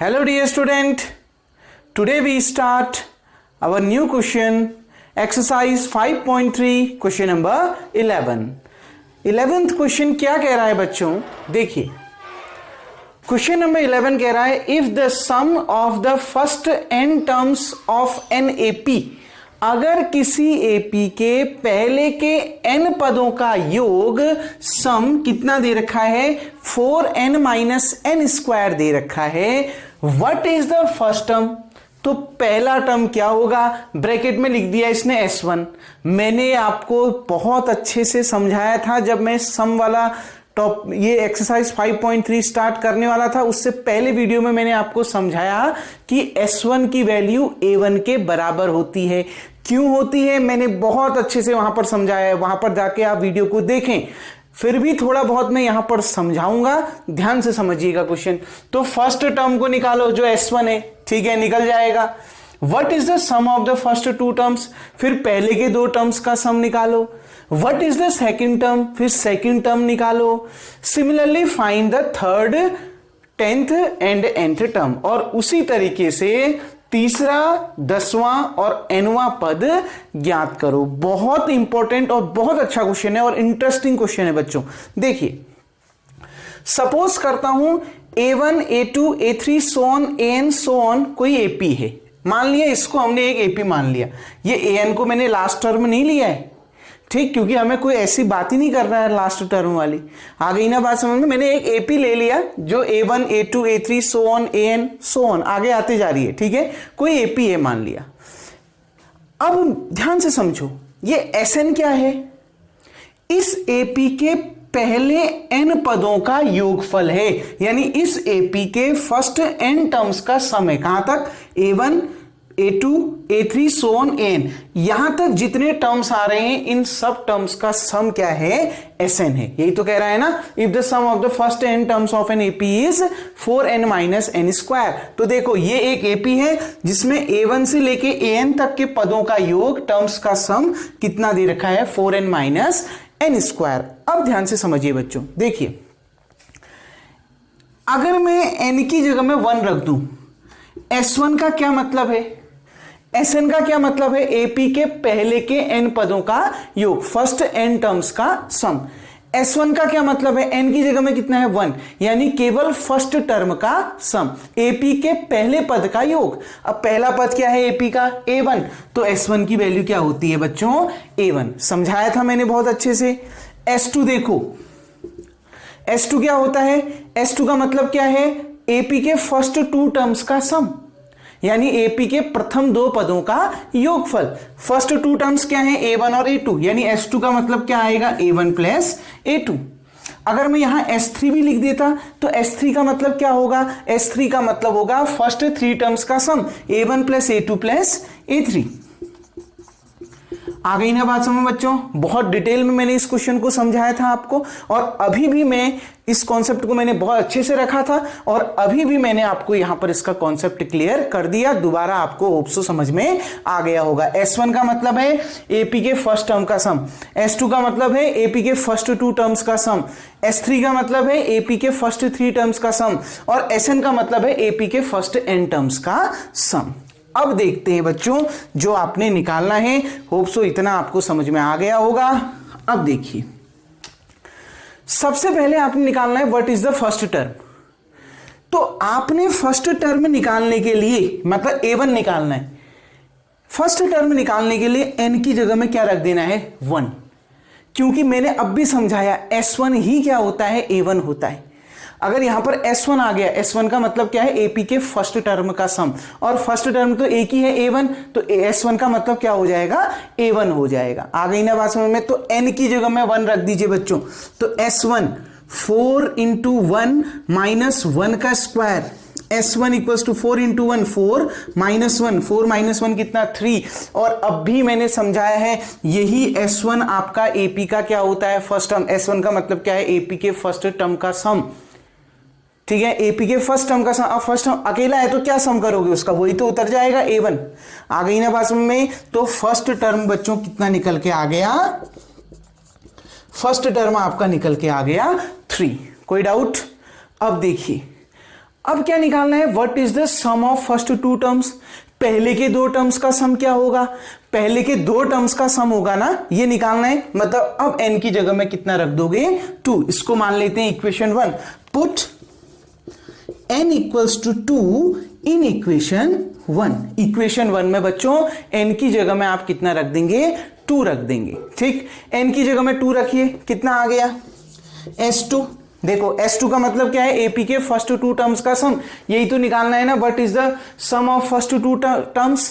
Hello dear student, today we start our new question, exercise 5.3 question number 11. 11th question क्या कह रहा है बच्चों, देखिए क्वेश्चन नंबर 11 कह रहा है if the sum of the first n terms of an AP, अगर किसी एपी के पहले के n पदों का योग सम कितना दे रखा है 4n माइनस n स्क्वायर दे रखा है, what is the first term. तो पहला टर्म क्या होगा, ब्रैकेट में लिख दिया इसने S1। मैंने आपको बहुत अच्छे से समझाया था जब मैं सम वाला ये एक्सरसाइज 5.3 स्टार्ट करने वाला था, उससे पहले वीडियो में मैंने आपको समझाया कि S1 की वैल्यू A1 के बराबर होती है। क्यों होती है मैंने बहुत अच्छे से वहां पर समझाया है, वहां पर जाके आप वीडियो को देखें। फिर भी थोड़ा बहुत मैं यहां पर समझाऊंगा, ध्यान से समझिएगा क्वेश्चन। तो फर्स्ट टर्म को निकालो जो S1 है, ठीक है, निकल जाएगा। What is the sum of the first two terms, फिर पहले के दो टर्म्स का सम निकालो। What is the second term, फिर सेकेंड टर्म निकालो। Similarly find the third, 10th and nth term, और उसी तरीके से तीसरा, 10वां और nवां पद ज्ञात करो। बहुत इंपॉर्टेंट और बहुत अच्छा क्वेश्चन है और इंटरेस्टिंग क्वेश्चन है बच्चों। देखिए सपोज करता हूं A1, A2, A3 so on, AN so on कोई एपी है, मान लिया इसको हमने एक एपी मान लिया। ये AN को मैंने लास्ट टर्म नहीं लिया है, ठीक, क्योंकि हमें कोई ऐसी बात ही नहीं कर रहा है लास्ट टर्म वाली। आ गई ना बात समझ में। मैंने एक एपी ले लिया जो A1, A2, A3 so on, AN so on आगे आते जा रही है, ठीक है, कोई एपी है मान लिया। अब ध्यान से समझो, ये SN क्या है, इस एपी के पहले n पदों का योगफल है, यानी इस एपी के फर्स्ट n टर्म्स का सम है। कहां तक, A1, A2, A3 so on, AN, यहां तक जितने टर्म्स आ रहे हैं इन सब टर्म्स का सम क्या है, SN है। यही तो कह रहा है ना, if the sum of the first n terms of an AP is 4n minus n square. तो देखो ये एक एपी है जिसमें A1 से लेके AN तक के पदों का योग, टर्म्स का सम कितना दे रखा है, 4n माइनस n स्क्वायर। अब ध्यान से समझिए बच्चों, देखिए अगर मैं n की जगह में 1 रख दूं, S1 का क्या मतलब है, SN का क्या मतलब है, एपी के पहले के n पदों का योग, फर्स्ट n टर्म्स का सम। S1 का क्या मतलब है, n की जगह में कितना है 1, यानी केवल फर्स्ट टर्म का सम, एपी के पहले पद का योग। अब पहला पद क्या है एपी का, A1, तो S1 की वैल्यू क्या होती है बच्चों, A1। समझाया था मैंने बहुत अच्छे से। S2 देखो, S2 क्या होता है, S2 का मतलब क्या है, एपी के फर्स्ट टू टर्म्स का सम, यानी एपी के प्रथम दो पदों का योगफल। फर्स्ट टू टर्म्स क्या है, A1 और A2, यानी S2 का मतलब क्या आएगा, A1 प्लस A2। अगर मैं यहां S3 भी लिख देता तो S3 का मतलब क्या होगा, S3 का मतलब होगा फर्स्ट थ्री टर्म्स का सम, A1 plus A2 plus A3। आ गई ना बात समझ बच्चों। बहुत डिटेल में मैंने इस क्वेश्चन को समझाया था आपको, और अभी भी मैं इस कॉन्सेप्ट को मैंने बहुत अच्छे से रखा था, और अभी भी मैंने आपको यहां पर इसका कॉन्सेप्ट क्लियर कर दिया। दोबारा आपको होप सो समझ में आ गया होगा। S1 का मतलब है एपी के फर्स्ट टर्म का सम, S2 का मतलब है एपी के फर्स्ट टू टर्म्स का सम, S3 का मतलब है एपी के फर्स्ट थ्री टर्म्स का सम, और SN का मतलब है एपी के फर्स्ट n टर्म्स का सम। अब देखते हैं बच्चों जो आपने निकालना है, होप सो इतना आपको समझ में आ गया होगा। अब देखिए सबसे पहले आपने निकालना है what is the first term. तो आपने फर्स्ट टर्म निकालने के लिए मतलब A1 निकालना है, फर्स्ट टर्म निकालने के लिए n की जगह में क्या रख देना है, 1, क्योंकि मैंने अब भी समझाया S1 ही क्या होता है, A1 होता है। अगर यहां पर S1 आ गया, S1 का मतलब क्या है, एपी के फर्स्ट टर्म का सम, और फर्स्ट टर्म तो एक ही है A1, तो S1 का मतलब क्या हो जाएगा, A1 हो जाएगा। आ गई ना बात समझ में। तो n की जगह में 1 रख दीजिए बच्चों, तो S1 4 इंटू 1 माइनस 1 का square, S1 equals to 4 into 1 4 minus 1, 4 minus 1 कितना 3। और अब भी मैंने समझाया है यही S1 आपका एपी का क्या होता है, फर्स्ट टर्म। S1 का मतलब क्या है, एपी के फर्स्ट टर्म का सम, ठीक है, एपी के फर्स्ट टर्म का सम। अब फर्स्ट टर्म अकेला है तो क्या सम करोगे उसका, वही तो उतर जाएगा A1। आ गई ना बात समझ में। तो फर्स्ट टर्म बच्चों कितना निकल के आ गया, फर्स्ट टर्म आपका निकल के आ गया 3। कोई डाउट। अब देखिए अब क्या निकालना है, what is the sum of first two terms, पहले के दो टर्म्स का सम क्या होगा, पहले के दो टर्म्स का सम होगा ना, ये निकालना है। मतलब अब n की जगह में कितना रख दोगे, 2। इसको मान लेते हैं equation 1। Put n equals to 2 in equation 1। Equation 1 में बच्चों n की जगह में आप कितना रख देंगे, 2 रख देंगे। ठीक, n की जगह में 2 रखिए, कितना आ गया, s2। देखो s2 का मतलब क्या है, एपी के फर्स्ट टू टर्म्स का सम, यही तो निकालना है ना। What is the sum of first two terms,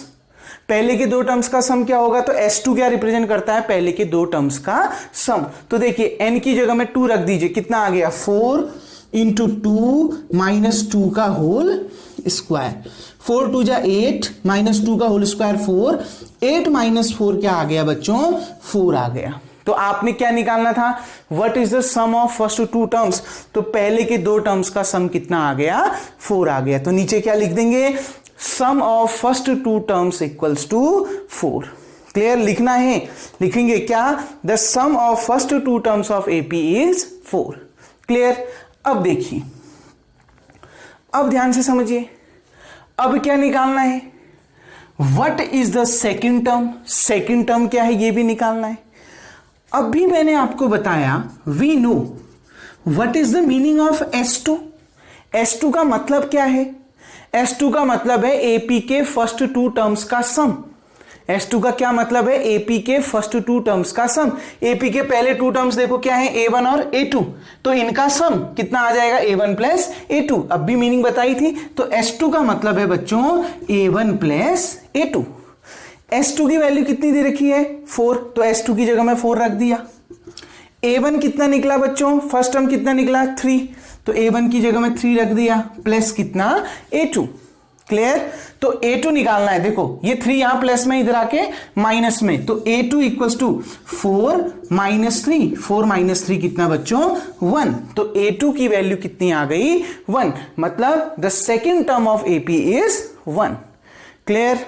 पहले के दो टर्म्स का सम क्या होगा, तो s2 क्या रिप्रेजेंट करता है, पहले के दो टर्म्स का सम। तो देखिए n की जगह में 2 रख दीजिए, कितना आ गया, 4 इंटू 2 माइनस 2 का होल स्क्वायर, 4 2 जा 8 माइनस 2 का होल स्क्वायर 4, 8 माइनस 4 क्या आ गया बच्चों, 4 आ गया। तो आपने क्या निकालना था, what is the sum of first two terms, तो पहले के दो टर्म्स का सम कितना आ गया, 4 आ गया। तो नीचे क्या लिख देंगे, sum of first two terms equals to 4। Clear, लिखना है, लिखेंगे क्या, the sum of first two terms of AP is 4। Clear. अब देखिए, अब ध्यान से समझिए, अब क्या निकालना है, what is the second term, second term क्या है ये भी निकालना है। अब भी मैंने आपको बताया, we know what is the meaning of S2। S2 का मतलब क्या है, S2 का मतलब है एपी के फर्स्ट टू टर्म्स का सम। S2 का क्या मतलब है, एपी के फर्स्ट टू टर्म्स का सम। एपी के पहले टू टर्म्स देखो क्या है, A1 और A2, तो इनका सम कितना आ जाएगा, A1 प्लस A2। अब भी मीनिंग बताई थी, तो S2 का मतलब है बच्चों A1 प्लस A2। S2 की वैल्यू कितनी दे रखी है, 4, तो S2 की जगह में 4 रख दिया। A1 कितना निकला बच्चों, फर्स्ट टर्म कितना निकला, 3, तो A1 की जगह में 3 रख दिया, प्लस कितना, A2। क्लियर। तो A2 निकालना है, देखो ये 3 यहां प्लस में, इधर आके माइनस में, तो A2 equals to 4 minus 3, 4 minus 3 कितना बच्चों, 1। तो A2 की वैल्यू कितनी आ गई, 1। मतलब the second term of AP is 1। Clear,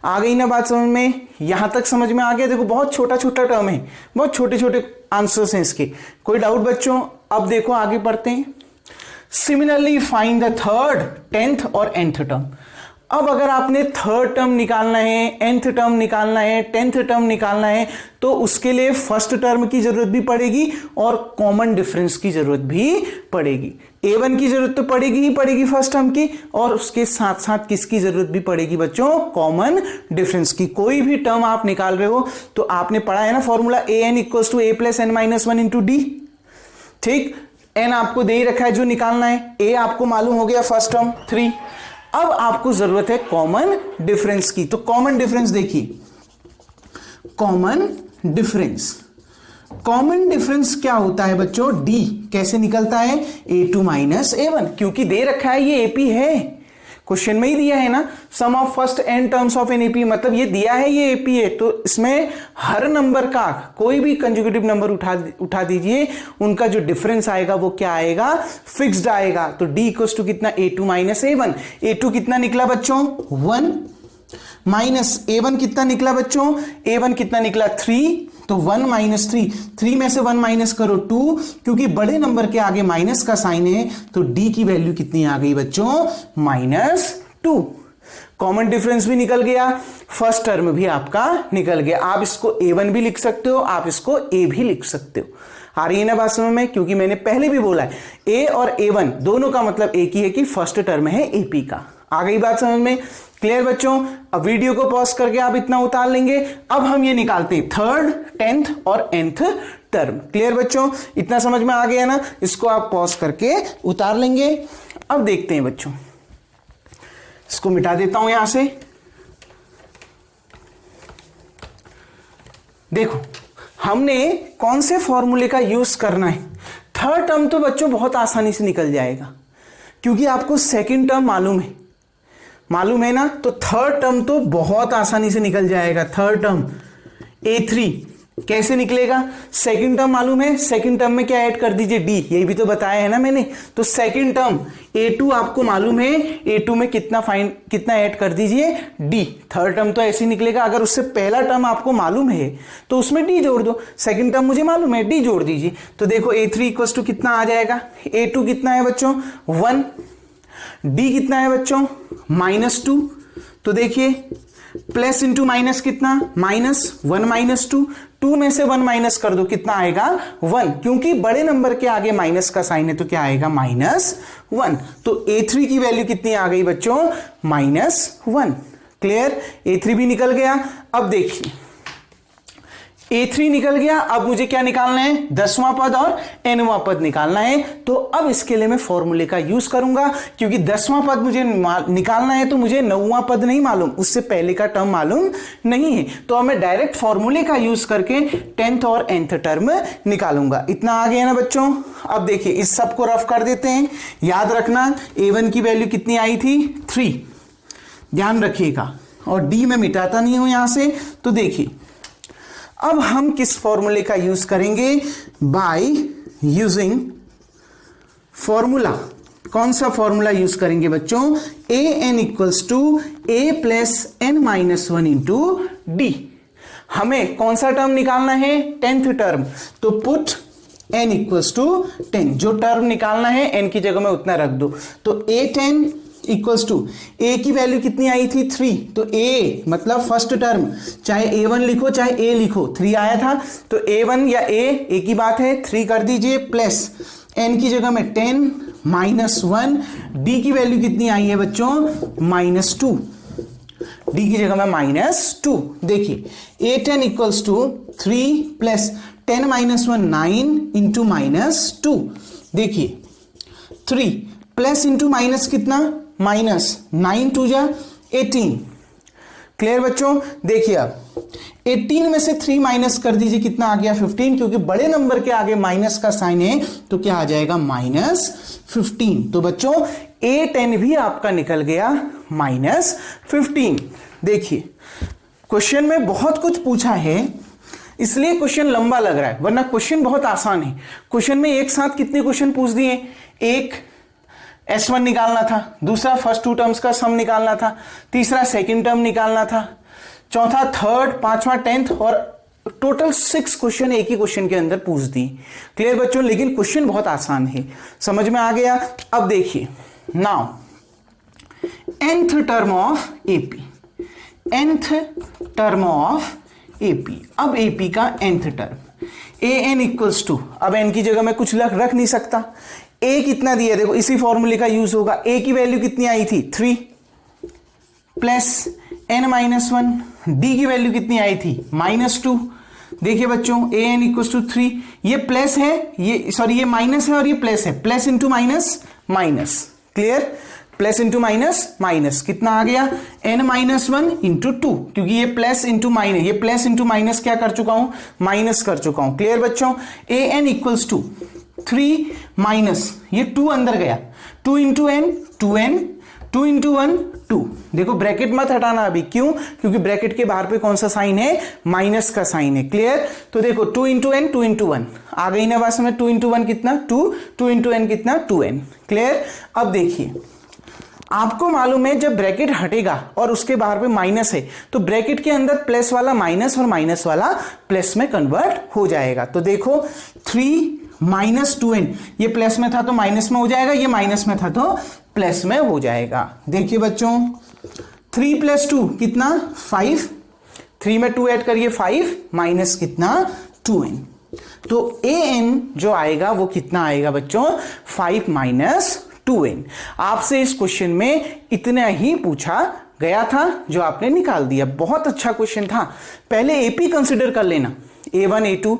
आ गई ना बात समझ में, यहां तक समझ में आ गया। देखो बहुत छोटा छोटा टर्म है, बहुत छोटे छोटे आंसर्स हैं इसके, कोई डाउट बच्चों। अब देखो आगे बढ़ते हैं। Similarly find the third, 10th और nth टर्म। अब अगर आपने थर्ड टर्म निकालना है, nth टर्म निकालना है, 10th टर्म निकालना है, तो उसके लिए फर्स्ट टर्म की जरूरत भी पड़ेगी और कॉमन डिफरेंस की जरूरत भी पड़ेगी। A1 की जरूरत तो पड़ेगी ही पड़ेगी फर्स्ट टर्म की, और उसके साथ साथ किसकी जरूरत भी पड़ेगी बच्चों, कॉमन डिफरेंस की। कोई भी टर्म आप निकाल रहे हो तो आपने पढ़ा है ना formula, an equals to a plus n minus 1 into d. ठीक, n आपको दे ही रखा है जो निकालना है, a आपको मालूम हो गया फर्स्ट टर्म 3। अब आपको जरूरत है कॉमन डिफरेंस की, तो कॉमन डिफरेंस देखिए, कॉमन डिफरेंस, कॉमन डिफरेंस क्या होता है बच्चों, d कैसे निकलता है, A2 माइनस A1, क्योंकि दे रखा है ये AP है, क्वेश्चन में ही दिया है ना, sum of first n terms of an AP, मतलब ये दिया है ये AP है, तो इसमें हर नंबर का कोई भी कंजुगेटिव नंबर उठा दीजिए, उनका जो डिफरेंस आएगा वो क्या आएगा, फिक्स्ड आएगा। तो d इक्वल्स टू कितना, A2 माइनस A1। A2 कितना निकला बच्चों, 1, माइनस A1 कितना निकला बच्चों, A1 कितना निकला 3, तो 1 माइनस 3, 3 में से 1 माइनस करो 2, क्योंकि बड़े नंबर के आगे माइनस का साइन है, तो d की वैल्यू कितनी आ गई बच्चों, -2। कॉमन डिफरेंस भी निकल गया, फर्स्ट टर्म भी आपका निकल गया। आप इसको A1 भी लिख सकते हो, आप इसको A भी लिख सकते हो। आ रही है ना बात समझ में, क्योंकि मैंने पहले भी बोला है A और A1 दोनों का मतलब एक ही है कि फर्स्ट टर्म है AP का। आ गई बात समझ में, क्लियर बच्चों। अब वीडियो को पॉज करके आप इतना उतार लेंगे। अब हम ये निकालते हैं थर्ड, 10th और nth टर्म। क्लियर बच्चों, इतना समझ में आ गया ना, इसको आप पॉज करके उतार लेंगे। अब देखते हैं बच्चों, इसको मिटा देता हूं यहां से। देखो हमने कौन से फॉर्मूले का यूज करना है। थर्ड टर्म तो बच्चों बहुत आसानी से निकल जाएगा, क्योंकि आपको सेकंड टर्म मालूम है ना, तो थर्ड टर्म तो बहुत आसानी से निकल जाएगा। थर्ड टर्म A3 कैसे निकलेगा, सेकंड टर्म मालूम है, सेकंड टर्म में क्या ऐड कर दीजिए, D, यही भी तो बताया है ना मैंने। तो सेकंड टर्म A2 आपको मालूम है, A2 में कितना ऐड कर दीजिए, D। थर्ड टर्म तो ऐसे निकलेगा। अगर उससे पहला टर्म आपको मालूम है तो उसमें D जोड़ दो, सेकंड टर्म मुझे मालूम है, D जोड़ दीजिए। तो देखो A3 इक्वल्स टू कितना आ जाएगा, A2 कितना है बच्चों, 1, डी कितना है बच्चों, -2, तो देखिए प्लस इंटू माइनस कितना, -1 -2, 2 में से 1 माइनस कर दो, कितना आएगा 1, क्योंकि बड़े नंबर के आगे माइनस का साइन है तो क्या आएगा -1। तो A3 की वैल्यू कितनी आ गई बच्चों, -1। क्लियर, A3 भी निकल गया। अब देखिए A3 निकल गया, अब मुझे क्या निकालना है, 10वां पद और nवां पद निकालना है। तो अब इसके लिए मैं फॉर्मूले का यूज करूंगा, क्योंकि 10वां पद मुझे निकालना है तो मुझे 9वां पद नहीं मालूम, उससे पहले का टर्म मालूम नहीं है। तो अब मैं डायरेक्ट फॉर्मूले का यूज करके 10th और nth टर्म निकालूंगा। इतना आ गया ना बच्चों। अब देखिए इस सब को रफ कर देते हैं। याद रखना A1 की वैल्यू कितनी आई थी, 3, ध्यान रखिएगा, और D में मिटाता नहीं हूं यहां से। तो देखिए अब हम किस फॉर्मूले का यूज करेंगे, बाय यूजिंग फॉर्मूला। कौन सा फॉर्मूला यूज करेंगे बच्चों, an equals to a plus n minus 1 into d. हमें कौन सा टर्म निकालना है, 10th टर्म, तो पुट n इक्वल्स टू 10, जो टर्म निकालना है n की जगह में उतना रख दो। तो a10 इक्वल्स टू, ए की वैल्यू कितनी आई थी, 3, तो a मतलब फर्स्ट टर्म, चाहे a1 लिखो चाहे a लिखो, 3 आया था, तो a1 या a की बात है, 3 कर दीजिए, प्लस n की जगह में 10 -1, d की वैल्यू कितनी आई है बच्चों, -2, d की जगह में -2। देखिए a10 equals to 3 plus 10 -1 9 into -2। देखिए 3 प्लस इंटू माइनस कितना, -9 2 जा 18। क्लियर बच्चों, देखिए अब 18 में से 3 माइनस कर दीजिए, कितना आ गया 15, क्योंकि बड़े नंबर के आगे माइनस का साइन है तो क्या आ जाएगा -15। तो बच्चों A10 भी आपका निकल गया -15। देखिए क्वेश्चन में बहुत कुछ पूछा है, इसलिए क्वेश्चन लंबा लग रहा है, वरना क्वेश्चन बहुत आसान है। क्वेश्चन में एक साथ कितने क्वेश्चन पूछ दिए, एक S1 निकालना था, दूसरा फर्स्ट 2 टर्म्स का सम निकालना था, तीसरा सेकंड टर्म निकालना था, चौथा थर्ड, पांचवा 10th, और टोटल 6 क्वेश्चन एक ही क्वेश्चन के अंदर पूछ दी। क्लियर बच्चों, लेकिन क्वेश्चन बहुत आसान है, समझ में आ गया। अब देखिए now nth term of AP, nth term of AP। अब AP का nth term an equals to, अब n की जगह मैं कुछ रख नहीं सकता, a कितना दिया, देखो इसी फॉर्मूले का यूज होगा। a की वैल्यू कितनी आई थी, 3 प्लस n -1, d की वैल्यू कितनी आई थी, -2। देखिए बच्चों an इक्वल्स टू 3, ये प्लस है, ये सॉरी ये माइनस है और ये प्लस है, plus into minus minus. Clear, plus into minus minus, कितना आ गया n -1 इंटू 2, क्योंकि ये प्लस इंटू माइनस, ये प्लस इंटू माइनस क्या कर चुका हूं, माइनस कर चुका हूं। क्लियर बच्चों, an इक्वल्स टू 3 माइनस ये 2 अंदर गया, 2 इंटू n 2n, 2 इंटू 1 2। देखो ब्रैकेट मत हटाना अभी, क्यों, क्योंकि ब्रैकेट के बाहर पे कौन सा साइन है, माइनस का साइन है। क्लियर, तो देखो 2 इंटू n 2 इंटू 1 आ गई ना बात में, 2 इंटू 1 कितना 2, 2 इंटू n कितना 2n। क्लियर, अब देखिए आपको मालूम है जब ब्रैकेट हटेगा और उसके बाहर पे माइनस है तो ब्रैकेट के अंदर प्लस वाला माइनस और माइनस वाला प्लस में कन्वर्ट हो जाएगा। तो देखो 3 -2n, ये प्लस में था तो माइनस में हो जाएगा, ये माइनस में था तो प्लस में हो जाएगा। देखिए बच्चों 3 + 2 कितना 5, 3 में 2 ऐड करिए 5 माइनस कितना 2n, तो an जो आएगा वो कितना आएगा बच्चों 5 - 2n। आपसे इस क्वेश्चन में इतना ही पूछा गया था जो आपने निकाल दिया। बहुत अच्छा क्वेश्चन था। पहले AP कंसिडर कर लेना, A1 A2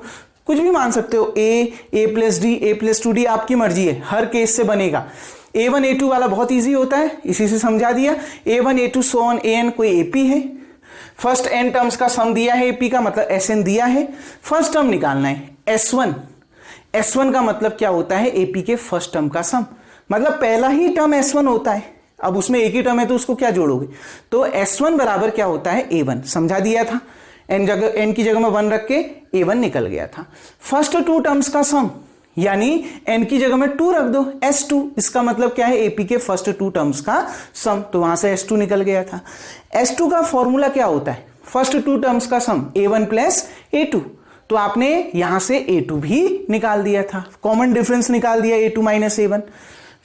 कुछ भी मान सकते हो, A + D A + 2D आपकी मर्जी है, हर केस से बनेगा। A1 A2 वाला बहुत इजी होता है, इसी से समझा दिया। A1 A2 so on AN कोई AP है, फर्स्ट n टर्म्स का सम दिया है AP का, मतलब SN दिया है, फर्स्ट टर्म निकालना है S1। S1 का मतलब क्या होता है, AP के फर्स्ट टर्म का सम, मतलब पहला ही टर्म S1 होता है। अब उसमें एक ही टर्म है तो उसको क्या जोड़ोगे, तो S1 बराबर क्या होता है A1, समझा दिया था। n की जगह में 1 रख के A1 निकल गया था। फर्स्ट 2 टर्म्स का सम, यानी n की जगह में 2 रख दो S2, इसका मतलब क्या है AP के फर्स्ट 2 टर्म्स का सम, तो वहां से S2 निकल गया था। S2 का फॉर्मूला क्या होता है, फर्स्ट 2 टर्म्स का सम A1 + A2, तो आपने यहां से A2 भी निकाल दिया था, कॉमन डिफरेंस निकाल दिया A2 - A1।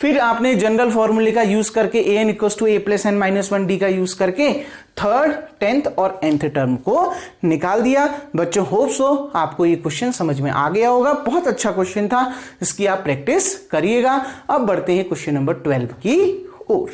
फिर आपने जनरल फॉर्मूले का यूज करके an equal to a plus n minus 1d का यूज करके थर्ड, 10th और nth टर्म को निकाल दिया। बच्चों होप सो आपको ये क्वेश्चन समझ में आ गया होगा। बहुत अच्छा क्वेश्चन था, इसकी आप प्रैक्टिस करिएगा। अब बढ़ते हैं क्वेश्चन नंबर 12 की ओर।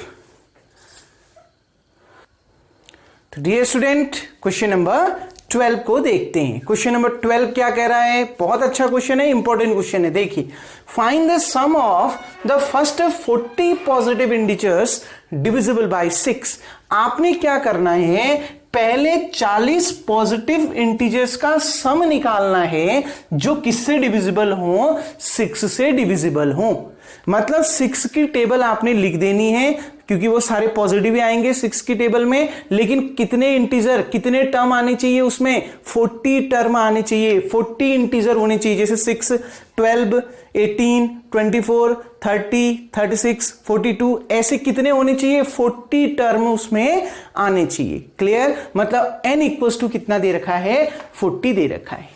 तो डियर स्टूडेंट, क्वेश्चन नंबर 12 को देखते हैं। क्वेश्चन नंबर 12 क्या कह रहा है? बहुत अच्छा क्वेश्चन है, इंपॉर्टेंट क्वेश्चन है। देखिए, find the sum of the first 40 positive integers divisible by 6। आपने क्या करना है? पहले 40 पॉजिटिव इंटीजर्स का सम निकालना है जो किससे डिविजिबल हो? 6 से डिविजिबल हो। मतलब 6 की टेबल आपने लिख देनी है, क्योंकि वो सारे पॉजिटिव आएंगे 6 की टेबल में। लेकिन कितने इंटीजर, कितने टर्म आने चाहिए उसमें? 40 टर्म आने चाहिए, 40 इंटीजर होने चाहिए। जैसे 6, 12, 18, 24, 30, 36, 42, ऐसे कितने होने चाहिए? 40 टर्म उसमें आने चाहिए। क्लियर? मतलब n इक्वल्स टू कितना दे रखा है? 40 दे रखा है।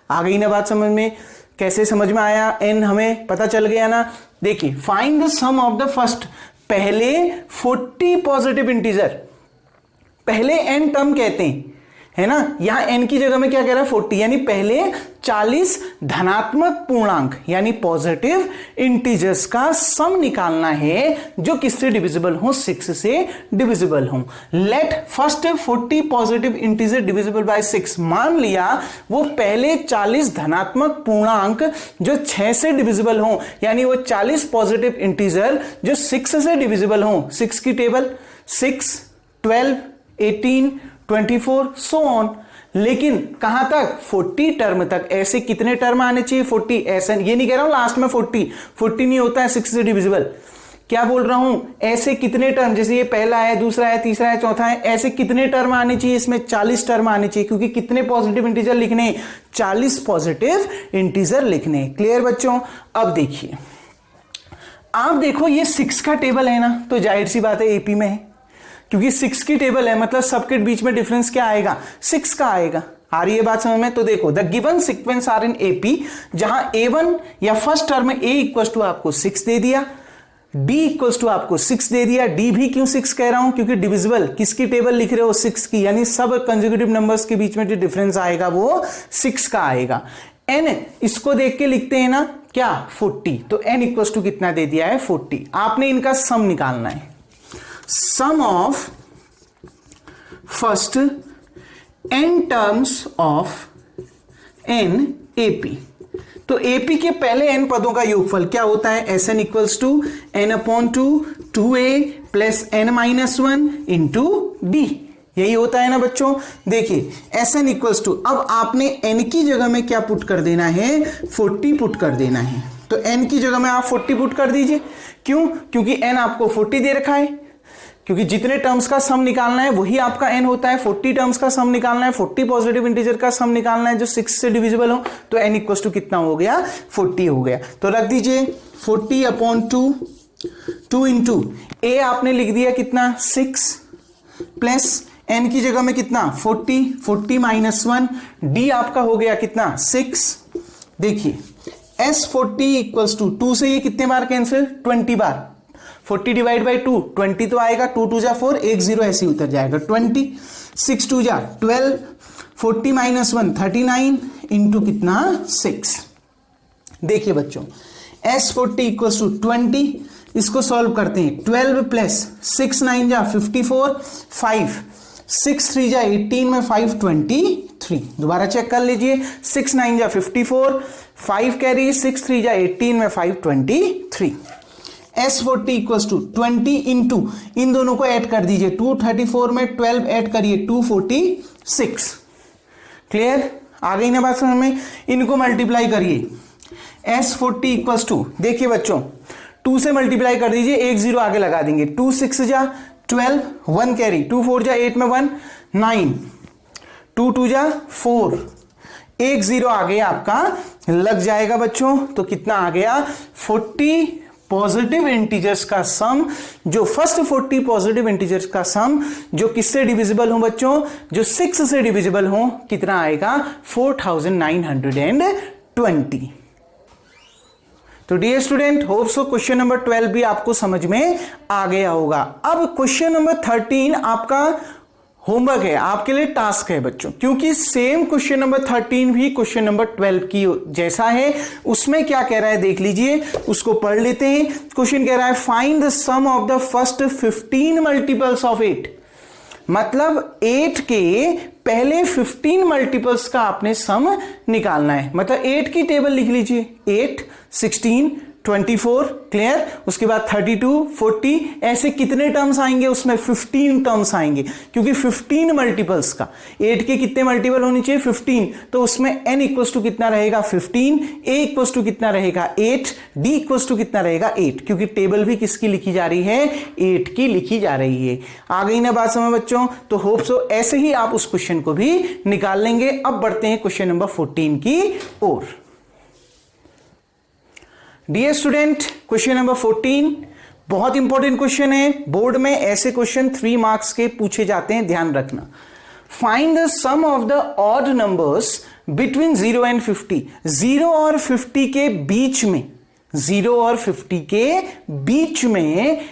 आ गई ना बात समझ में? कैसे समझ में आया? n हमें पता चल गया ना। देखिए, find the sum of the first, पहले 40 पॉजिटिव इंटीजर, पहले n टर्म कहते हैं, है ना। यहां n की जगह में क्या कह रहा है? 40, यानी पहले 40 धनात्मक पूर्णांक यानी पॉजिटिव इंटीजर्स का सम निकालना है जो किससे डिविजिबल हो? 6 से डिविजिबल हो। Let first 40 positive integer divisible by 6। मान लिया वो पहले 40 धनात्मक पूर्णांक जो 6 से डिविजिबल हो, यानी वो 40 पॉजिटिव इंटीजर जो 6 से डिविजिबल हो। 6 की टेबल 6, 12, 18, 24 सो ऑन। लेकिन कहां तक? 40 टर्म तक। ऐसे कितने टर्म आने चाहिए? 40। ऐसे ये नहीं कह रहा हूं लास्ट में 40 नहीं होता है 6 से डिविजिबल। क्या बोल रहा हूं? ऐसे कितने टर्म, जैसे ये पहला है, दूसरा है, तीसरा है, चौथा है, ऐसे कितने टर्म आने चाहिए? इसमें 40 टर्म आने चाहिए, क्योंकि कितने पॉजिटिव इंटीजर लिखने? 40 पॉजिटिव इंटीजर लिखने। क्लियर बच्चों? अब देखिए, आप देखो ये 6 का टेबल है ना, तो जाहिर सी बात है एपी में है, क्योंकि 6 की टेबल है, मतलब सबके बीच में डिफरेंस क्या आएगा? 6 का आएगा। आ रही है बात समझ में? तो देखो, the given sequence are in AP, जहां A1 या फर्स्ट टर्म में A इक्वल टू आपको 6 दे दिया, D इक्वल टू आपको 6 दे दिया। D भी क्यों 6 कह रहा हूं? क्योंकि डिविजिबल किसकी टेबल लिख रहे हो? 6 की, यानी सब कंसेक्यूटिव नंबर्स के बीच में जो डिफरेंस आएगा वो 6 का आएगा। N इसको देख के लिखते हैं ना क्या? 40। तो N इक्वल टू कितना दे दिया है? 40। आपने इनका सम निकालना है। Sum of first n terms of n AP। तो AP के पहले n पदों का योगफल क्या होता है? Sn equals to n/2 2a plus n minus 1 into d। यही होता है ना बच्चों। देखिए, Sn इक्वल्स टू, अब आपने n की जगह में क्या पुट कर देना है? 40 पुट कर देना है। तो n की जगह में आप 40 पुट कर दीजिए। क्यों? क्योंकि n आपको 40 दे रखा है, क्योंकि जितने टर्म्स का सम निकालना है वही आपका n होता है। 40 टर्म्स का सम निकालना है, 40 पॉजिटिव इंटीजर का सम निकालना है जो 6 से डिविजिबल हो। तो n इक्वल टू कितना हो गया? 40 हो गया। तो रख दीजिए 40/2, 2 इंटू a आपने लिख दिया कितना? 6 प्लस n की जगह में कितना? 40, 40 माइनस 1, d आपका हो गया कितना? 6। देखिए, S40 इक्वल्स टू 2 से ये कितने बार कैंसिल? 20 बार। 40 डिवाइड बाई 2, 20 तो आएगा, 2 2 जा 4, 1 0 ऐसे ही उतर जाएगा 20, 6 2 जा 12, 40 माइनस 1 39 इंटू कितना? 6। देखिए बच्चों, S40 इक्वल्स टू 20, इसको सॉल्व करते हैं। 12 प्लस 6 9 जा 54, 5 6 3 जा 18 में 5 23। दोबारा चेक कर लीजिए, 6 9 जा 54, 5 कैरी, 6 3 जा 18 में 5 23। S40 इक्वल्स टू 20 इंटू, इन दोनों को ऐड कर दीजिए, 234 में 12 ऐड करिए 246। क्लियर? आ गई ना बात समझ में? इनको मल्टीप्लाई करिए। S40 इक्वल्स टू, देखिए बच्चों, 2 से मल्टीप्लाई कर दीजिए, 1 0 आगे लगा देंगे। 2 6 जा 12, 1 कैरी, 2 4 जा 8 में 1 9, 2 2 जा 4, 1 0 आगे आपका लग जाएगा बच्चों। तो कितना आ गया? 40 पॉजिटिव इंटीजर्स का सम, जो फर्स्ट 40 पॉजिटिव इंटीजर्स का सम जो किससे डिविजिबल हो बच्चों? जो 6 से डिविजिबल हो, कितना आएगा? 4920। तो dear student, hope so question number 12 भी आपको समझ में आ गया होगा। अब क्वेश्चन नंबर 13 आपका होमवर्क है, आपके लिए टास्क है बच्चों, क्योंकि सेम क्वेश्चन नंबर 13 भी क्वेश्चन नंबर 12 की जैसा है। उसमें क्या कह रहा है देख लीजिए, उसको पढ़ लेते हैं। क्वेश्चन कह रहा है find the sum of the first 15 multiples of 8। मतलब 8 के पहले 15 मल्टीपल्स का आपने सम निकालना है। मतलब 8 की टेबल लिख लीजिए, 8, 16, 24, क्लियर। उसके बाद 32, 40, ऐसे कितने टर्म्स आएंगे उसमें? 15 टर्म्स आएंगे, क्योंकि 15 मल्टीपल्स का 8 के कितने मल्टीपल होनी चाहिए? 15। तो उसमें n इक्वल्स टू कितना रहेगा? 15। a इक्वल्स टू कितना रहेगा? 8। d इक्वल्स टू कितना रहेगा? 8, क्योंकि टेबल भी किसकी लिखी जा रही है? 8 की लिखी जा रही है। आ गई ना बात समझ बच्चों? तो होप सो ऐसे ही आप उस क्वेश्चन को भी निकाल लेंगे। अब बढ़ते हैं क्वेश्चन नंबर 14 की ओर। डियर स्टूडेंट, क्वेश्चन नंबर 14 बहुत इंपॉर्टेंट क्वेश्चन है। बोर्ड में ऐसे क्वेश्चन 3 मार्क्स के पूछे जाते हैं, ध्यान रखना। Find the sum of the odd numbers between 0 and 50। 0 और 50 के बीच में, 0 और 50 के बीच में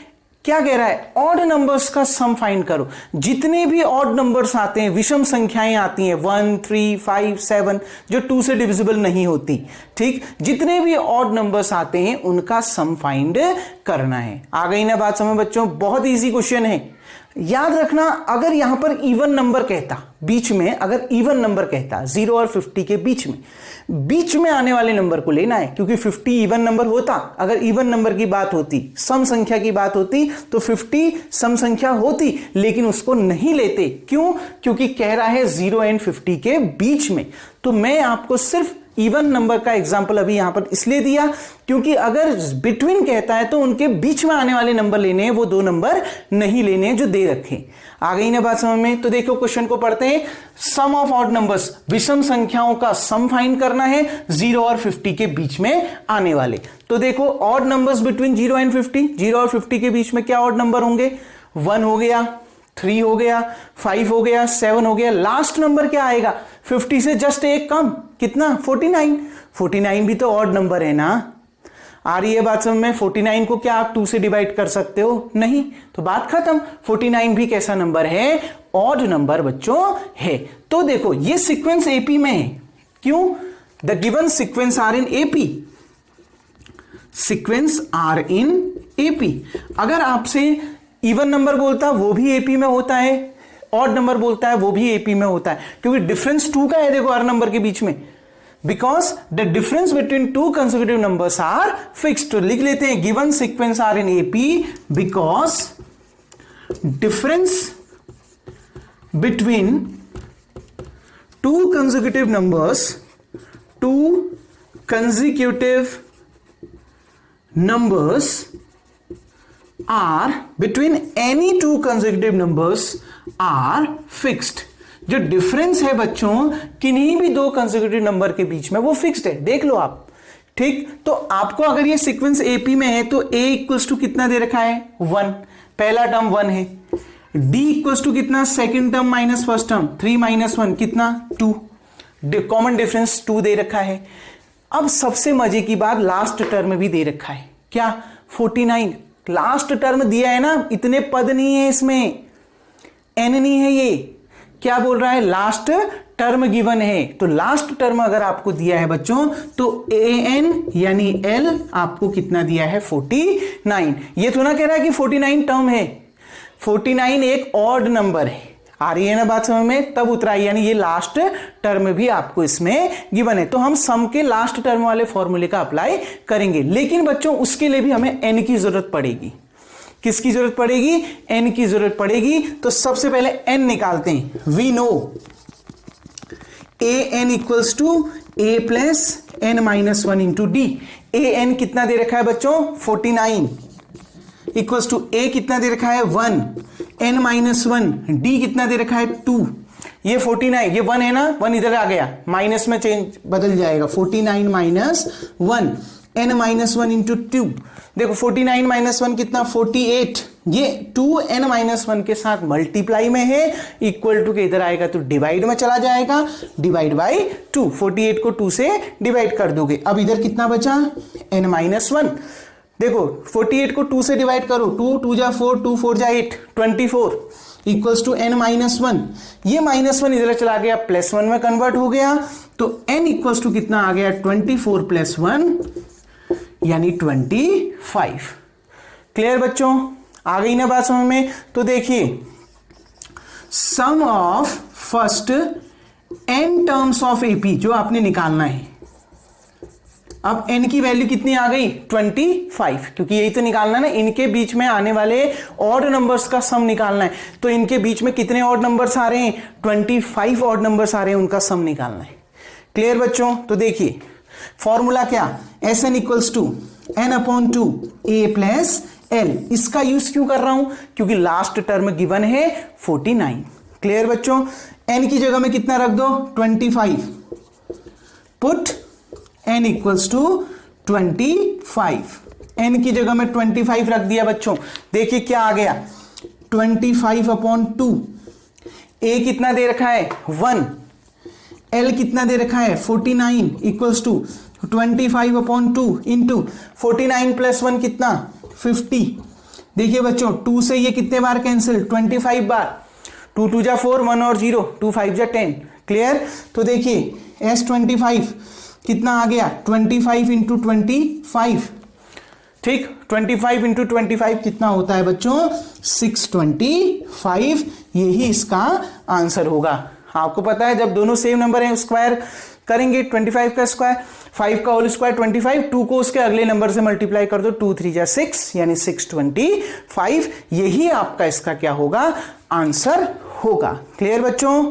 क्या कह रहा है? ऑड नंबर्स का सम फाइंड करो। जितने भी ऑड नंबर्स आते हैं, विषम संख्याएं आती हैं, 1, 3, 5, 7, जो 2 से डिविजिबल नहीं होती, ठीक, जितने भी ऑड नंबर्स आते हैं उनका सम फाइंड करना है। आ गई ना बात समझ बच्चों? बहुत इजी क्वेश्चन है। याद रखना, अगर यहां पर इवन नंबर कहता, बीच में अगर इवन नंबर कहता 0 और 50 के बीच में आने वाले नंबर को लेना है, क्योंकि 50 इवन नंबर होता। अगर इवन नंबर की बात होती, सम संख्या की बात होती, तो 50 सम संख्या होती, लेकिन उसको नहीं लेते। क्यों? क्योंकि कह रहा है 0 एंड 50 के बीच में। तो मैं आपको सिर्फ इवन नंबर का एग्जाम्पल अभी यहां पर इसलिए दिया क्योंकि अगर बिटवीन कहता है तो उनके बीच में आने वाले नंबर लेने हैं, वो 2 नंबर नहीं लेने हैं जो दे रखे। आ गई ना बात समझ में? तो देखो क्वेश्चन को पढ़ते हैं। सम ऑफ ऑड नंबर्स, विषम संख्याओं का सम फाइंड करना है 0 और 50 के बीच में आने वाले। तो देखो ऑड नंबर्स बिटवीन 0 एंड 50, 0 और 50 के बीच में क्या ऑड नंबर होंगे? 1 हो गया, 3 हो गया, 5 हो गया, 7 हो गया। लास्ट नंबर क्या आएगा? 50 से जस्ट एक कम, कितना? 49। 49 भी तो ऑड नंबर है ना। आ रही है बात समझ में? 49 को क्या आप 2 से डिवाइड कर सकते हो? नहीं। तो बात खत्म। 49 भी कैसा नंबर है? ऑड नंबर बच्चों है। तो देखो ये सीक्वेंस एपी में है। क्यों? The given sequence are in AP. Sequence are in AP. अगर आपसे इवन नंबर बोलता वो भी एपी में होता है, ऑड नंबर बोलता है वो भी एपी में होता है, क्योंकि डिफरेंस 2 का है देखो हर नंबर के बीच में। Because the difference between 2 consecutive numbers are fixed. तो लिख लेते हैं given sequence are in AP because difference between 2 consecutive numbers, 2 consecutive numbers are between any 2 consecutive numbers are fixed। जो डिफरेंस है बच्चों किन्हीं भी 2 कंसेक्यूटिव नंबर के बीच में, वो फिक्स्ड है। देख लो आप, ठीक। तो आपको अगर ये सीक्वेंस एपी में है तो a इक्वल्स टू कितना दे रखा है? 1, पहला टर्म 1 है। d इक्वल्स टू कितना? Second term minus first term, 3 minus 1 कितना? 2। कॉमन डिफरेंस 2 दे रखा है। अब सबसे मजे की बात, लास्ट टर्म भी दे रखा है। क्या? 49। लास्ट टर्म दिया है ना, इतने पद नहीं है इसमें, n नहीं है। ये क्या बोल रहा है? लास्ट टर्म गिवन है। तो लास्ट टर्म अगर आपको दिया है बच्चों तो an यानी l आपको कितना दिया है? 49। ये तो ना कह रहा है कि 49 टर्म है, 49 एक ऑड नंबर है। आ रही है ना बात समझ में? तब उतरा, यानी ये लास्ट टर्म भी आपको इसमें गिवन है। तो हम सम के लास्ट टर्म वाले फॉर्मूले का अप्लाई करेंगे, लेकिन बच्चों उसके लिए भी हमें n की जरूरत पड़ेगी। किसकी जरूरत पड़ेगी? n की जरूरत पड़ेगी। तो सबसे पहले n निकालते हैं। We know an equals to a plus n minus 1 into d. an कितना दे रखा है बच्चों? 49 इक्वल्स टू a कितना दे रखा है? 1, n माइनस 1, d कितना दे रखा है? 2। ये 49, ये 1 है ना, 1 इधर आ गया, माइनस में चेंज बदल जाएगा। 49 माइनस 1, n माइनस 1 इंटू 2। देखो 49 माइनस 1 कितना? 48। ये 2n-1 के साथ मल्टीप्लाई में है, इक्वल टू के इधर आएगा तो डिवाइड में चला जाएगा, डिवाइड बाई 2, 48 को 2 से डिवाइड कर दोगे। अब इधर कितना बचा, n-1। देखो 48 को 2 से डिवाइड करो, 2 2 जा 4, 2 4 जा 8, 24 इक्वल्स टू n-1। ये -1 इधर चला गया, +1 में कन्वर्ट हो गया, तो n इक्वल्स टू कितना आ गया, 24 + 1 यानी 25। क्लियर बच्चों, आ गई ना बात समझ में। तो देखिए sum of first n terms of AP जो आपने निकालना है। अब n की वैल्यू कितनी आ गई, 25, क्योंकि यही तो निकालना है ना, इनके बीच में आने वाले ऑड नंबर्स का सम निकालना है। तो इनके बीच में कितने ऑड नंबर्स आ रहे हैं, 25 ऑड नंबर्स आ रहे हैं, उनका सम निकालना है। क्लियर बच्चों, तो देखिए फॉर्मूला क्या, Sn equals to n/2 a + l। इसका यूज क्यों कर रहा हूं, क्योंकि लास्ट टर्म गिवन है 49। क्लियर बच्चों, n की जगह में कितना रख दो, 25, put n equals to 25। n की जगह में 25 रख दिया बच्चों। देखिए क्या आ गया, 25/2। a कितना दे रखा है, 1। l कितना दे रखा है, 49 इक्वल्स टू 25/2 इंटू 49 + 1 कितना, 50। देखिए बच्चों 2 से ये कितने बार कैंसिल, 25 बार, 2 2 जा 4, 1 और 0, 2 5 जा 10। क्लियर, तो देखिए S25 कितना आ गया, 25 इंटू 25। ठीक, 25 इंटू 25 कितना होता है बच्चों, 625। यही इसका आंसर होगा। आपको पता है जब दोनों सेम नंबर हैं स्क्वायर करेंगे, 25 का स्क्वायर, 5 का होल स्क्वायर 25, 2 को उसके अगले नंबर से मल्टीप्लाई कर दो, 2 3 जा 6 यानी 625। यही आपका इसका क्या होगा, आंसर होगा। क्लियर बच्चों,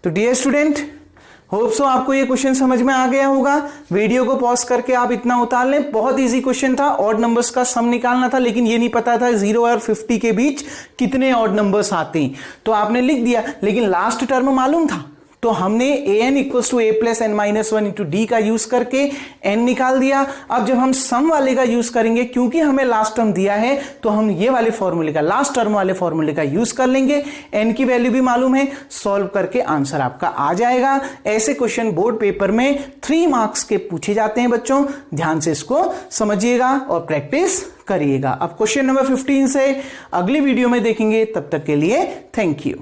तो डियर स्टूडेंट होप सो आपको ये क्वेश्चन समझ में आ गया होगा। वीडियो को पॉज करके आप इतना उतार लें, बहुत इजी क्वेश्चन था, ऑड नंबर्स का सम निकालना था, लेकिन ये नहीं पता था 0 और 50 के बीच कितने ऑड नंबर्स आते हैं, तो आपने लिख दिया, लेकिन लास्ट टर्म मालूम था, तो हमने an equals to a + n-1 into d का यूज करके n निकाल दिया। अब जब हम सम वाले का यूज करेंगे, क्योंकि हमें लास्ट टर्म दिया है, तो हम ये वाले फॉर्मूले का, लास्ट टर्म वाले फॉर्मूले का यूज कर लेंगे। n की वैल्यू भी मालूम है, सॉल्व करके आंसर आपका आ जाएगा। ऐसे क्वेश्चन बोर्ड पेपर में 3 मार्क्स के पूछे जाते हैं बच्चों, ध्यान से इसको समझिएगा और प्रैक्टिस करिएगा। अब क्वेश्चन नंबर 15 से अगली वीडियो में देखेंगे, तब तक के लिए थैंक यू।